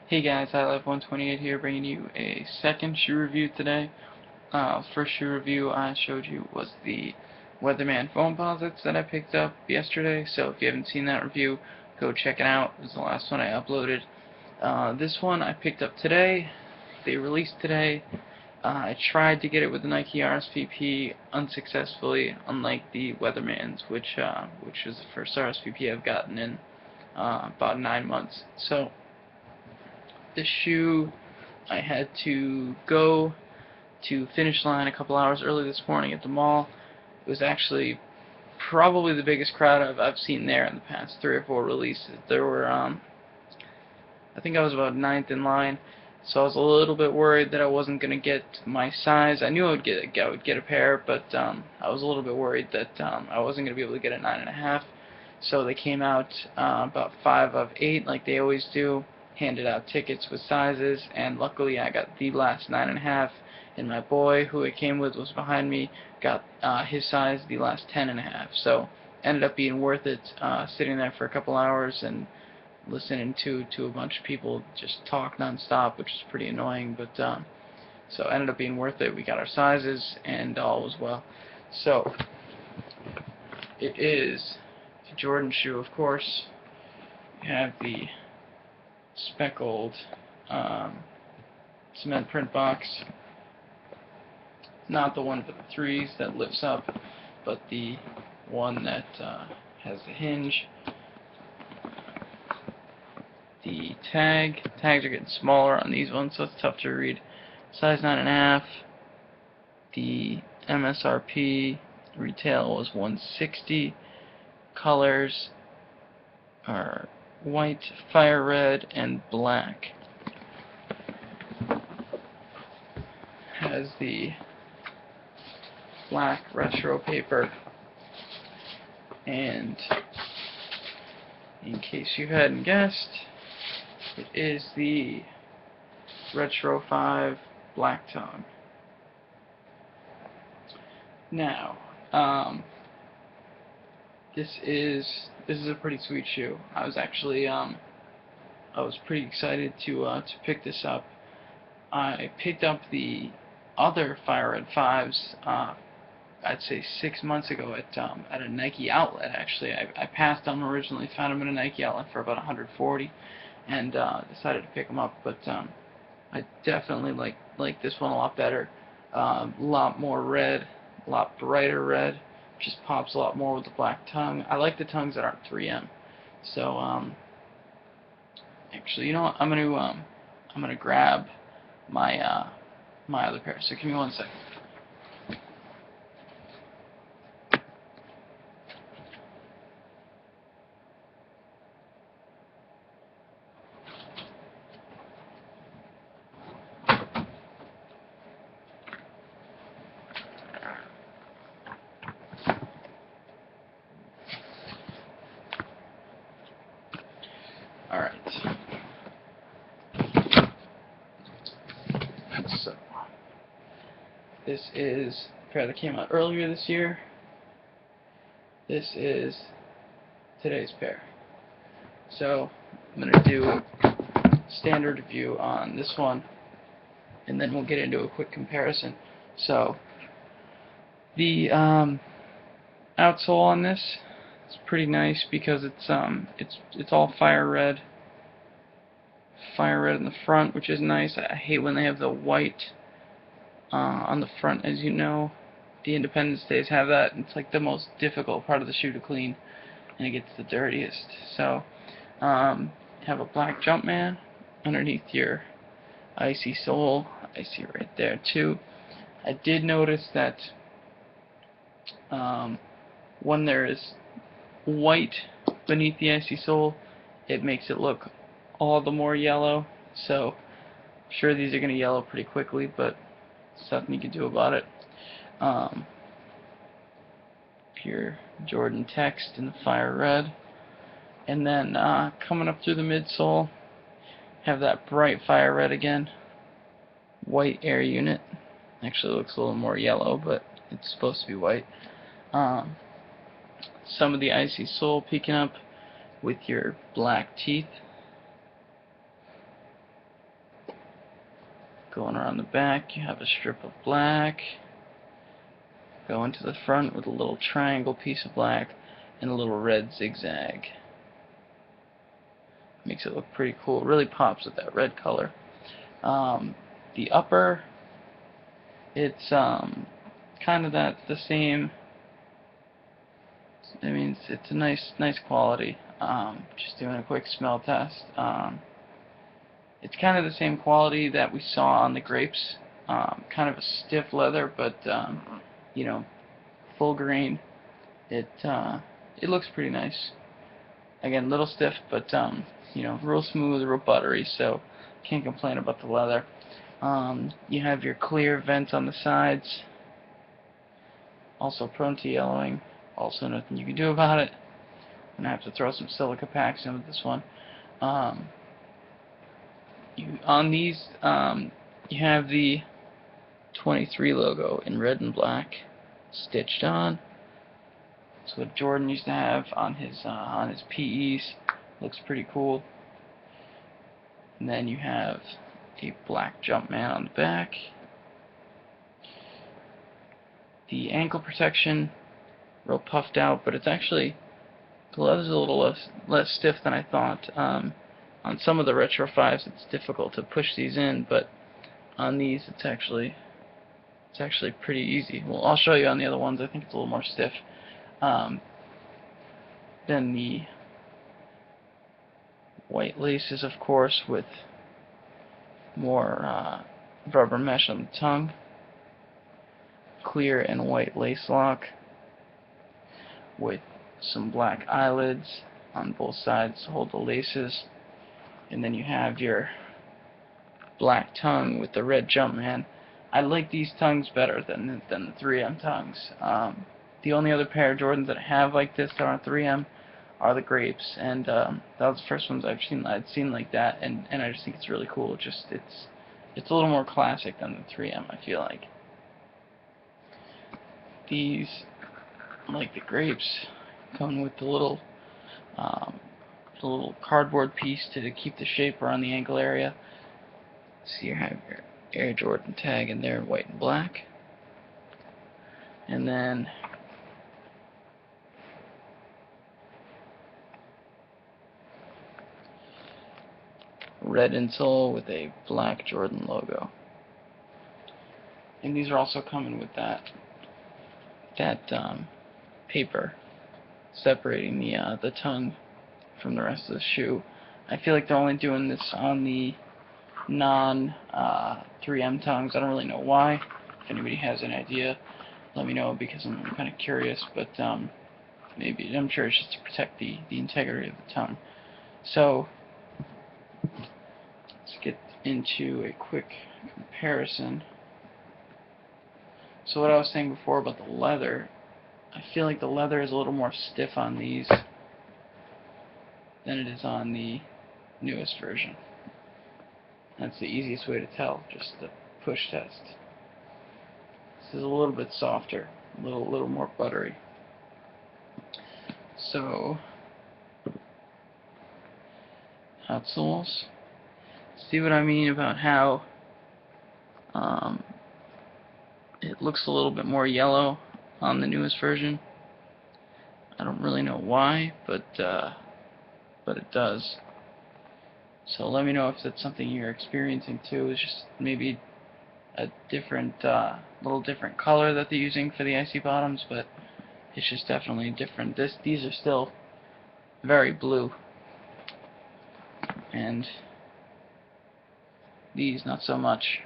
Hey guys, iLife128 here, bringing you a second shoe review today. First shoe review I showed you was the Weatherman foam posits that I picked up yesterday, so if you haven't seen that review, go check it out. It was the last one I uploaded. This one I picked up today. They released today. I tried to get it with the Nike RSVP unsuccessfully, unlike the Weatherman's, which was the first RSVP I've gotten in about 9 months. So this shoe, I had to go to finish line a couple hours early this morning at the mall. It was actually probably the biggest crowd I've seen there in the past 3 or 4 releases. There were, I think I was about 9th in line, so I was a little bit worried that I wasn't going to get my size. I knew I would get a pair, but I was a little bit worried that I wasn't going to be able to get a 9.5. So they came out about 5 of 8, like they always do, handed out tickets with sizes, and luckily I got the last 9.5, and my boy, who it came with, was behind me, got his size, the last 10.5. So ended up being worth it, sitting there for a couple hours and listening to a bunch of people just talk nonstop, which is pretty annoying, but so ended up being worth it. We got our sizes, and all was well. So it is a Jordan shoe, of course. You have the speckled cement print box, not the one for the 3s that lifts up, but the one that has the hinge. The tags are getting smaller on these ones, so it's tough to read. Size 9.5. The MSRP retail was $160. Colors are white, fire red, and black. Has the black retro paper, and in case you hadn't guessed, it is the Retro 5 Black Tongue. Now, this is a pretty sweet shoe. I was actually I was pretty excited to pick this up. I picked up the other Fire Red 5s I'd say 6 months ago at a Nike outlet. Actually, I passed them originally, found them in a Nike outlet for about 140, and decided to pick them up. But I definitely like this one a lot better. A lot more red, a lot brighter red. Just pops a lot more with the black tongue. I like the tongues that aren't 3M. So actually, you know what? I'm gonna grab my my other pair. So give me 1 second. Alright. So, this is a pair that came out earlier this year. This is today's pair. So, I'm going to do a standard review on this one, and then we'll get into a quick comparison. So, the outsole on this is pretty nice because it's all fire red in the front, which is nice. I hate when they have the white on the front, as you know. The Independence Days have that. It's like the most difficult part of the shoe to clean, and it gets the dirtiest. So have a black Jumpman underneath your icy sole. Icy right there too. I did notice that when there is white beneath the icy sole, it makes it look all the more yellow. So I'm sure these are going to yellow pretty quickly, but there's nothing you can do about it. Pure Jordan text in the fire red, and then coming up through the midsole, have that bright fire red again. White air unit. Actually looks a little more yellow, but it's supposed to be white. Some of the icy sole peeking up with your black teeth. Going around the back, you have a strip of black. Go into the front with a little triangle piece of black and a little red zigzag. Makes it look pretty cool. It really pops with that red color. The upper, it's kind of the same. I mean, it's a nice quality. Just doing a quick smell test. It's kind of the same quality that we saw on the grapes. Kind of a stiff leather, but you know, full grain. It looks pretty nice. Again, a little stiff, but you know, real smooth, real buttery. So can't complain about the leather. You have your clear vents on the sides. Also prone to yellowing. Also nothing you can do about it. I'm gonna have to throw some silica packs in with this one. On these, you have the 23 logo in red and black stitched on. That's what Jordan used to have on his PEs. Looks pretty cool. And then you have a black Jumpman on the back. The ankle protection, real puffed out, but it's actually, the leather's a little less stiff than I thought. On some of the Retro 5s, it's difficult to push these in, but on these, it's actually pretty easy. Well, I'll show you on the other ones. I think it's a little more stiff. Then the white laces, of course, with more rubber mesh on the tongue. Clear and white lace lock with some black eyelids on both sides to hold the laces. And then you have your black tongue with the red Jumpman. I like these tongues better than the 3M tongues. The only other pair of Jordans that I have like this that aren't 3M are the grapes, and that was the first ones I'd seen like that, and I just think it's really cool. It's a little more classic than the 3M, I feel like. These, like the grapes, come with the little cardboard piece to keep the shape around the ankle area. So you have your Air Jordan tag in there, white and black. And then red insole with a black Jordan logo. And these are also coming with that paper separating the tongue from the rest of the shoe. I feel like they're only doing this on the non 3M tongues. I don't really know why. If anybody has an idea, let me know, because I'm kind of curious. But maybe, I'm sure it's just to protect the integrity of the tongue. So let's get into a quick comparison. So what I was saying before about the leather, I feel like the leather is a little more stiff on these than it is on the newest version. That's the easiest way to tell, just the push test. This is a little bit softer, a little more buttery. So, outsoles. See what I mean about how it looks a little bit more yellow on the newest version. I don't really know why, but it does. So let me know if that's something you're experiencing too. It's just maybe a different, little different color that they're using for the icy bottoms, but it's just definitely different. These are still very blue, and these not so much.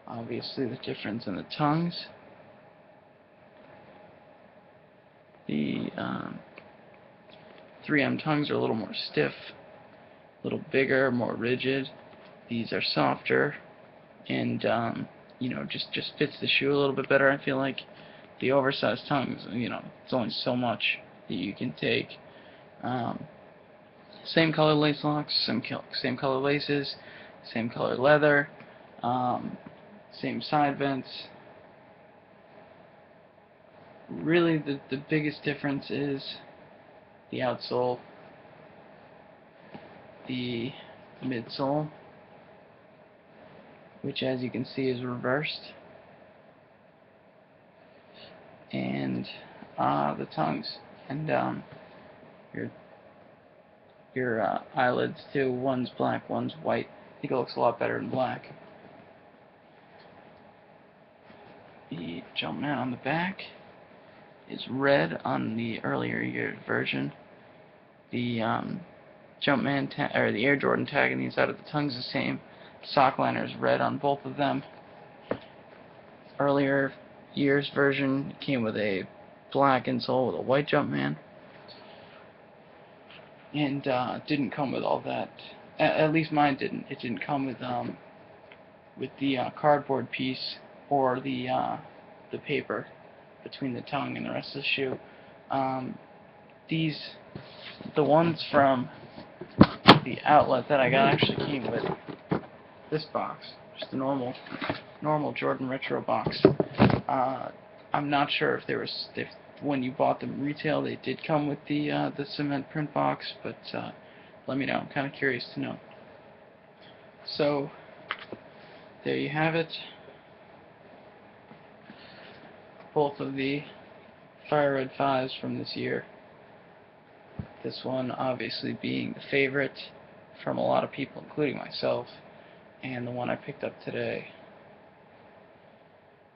Obviously, the difference in the tongues. The 3M tongues are a little more stiff, a little bigger, more rigid. These are softer, and you know, just fits the shoe a little bit better. I feel like the oversized tongues, you know, it's only so much that you can take. Same color lace locks, same color laces, same color leather, same side vents. Really, the biggest difference is the outsole. The midsole, which as you can see is reversed, and the tongues, and your eyelids too. One's black, one's white. I think it looks a lot better in black. The Jumpman on the back is red on the earlier year version. The Jumpman or the Air Jordan tag on the inside of the tongue is the same. Sock liner is red on both of them. Earlier year's version came with a black insole with a white Jumpman, and didn't come with all that. At least mine didn't. It didn't come with the cardboard piece or the paper between the tongue and the rest of the shoe. The ones from the outlet that I got actually came with this box, just a normal Jordan Retro box. I'm not sure if when you bought them retail they did come with the cement print box, but let me know. I'm kind of curious to know. So there you have it. Both of the Fire Red 5s from this year. This one obviously being the favorite from a lot of people, including myself, and the one I picked up today.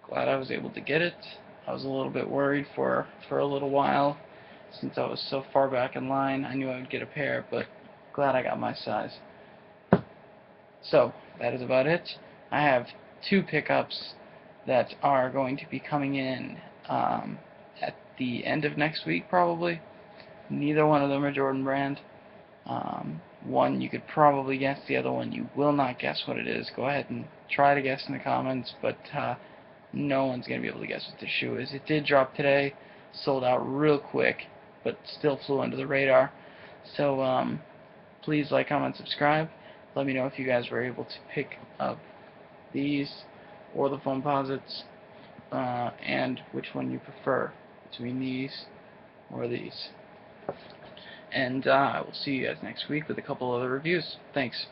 Glad I was able to get it. I was a little bit worried for a little while, since I was so far back in line. I knew I would get a pair, but glad I got my size. So that is about it. I have 2 pickups that are going to be coming in at the end of next week, probably. Neither one of them are Jordan brand. One you could probably guess, the other one you will not guess what it is. Go ahead and try to guess in the comments, but no one's going to be able to guess what the shoe is. It did drop today, sold out real quick, but still flew under the radar. So please like, comment, subscribe. Let me know if you guys were able to pick up these or the Foamposites, and which one you prefer between these or these. And I will see you guys next week with a couple other reviews. Thanks.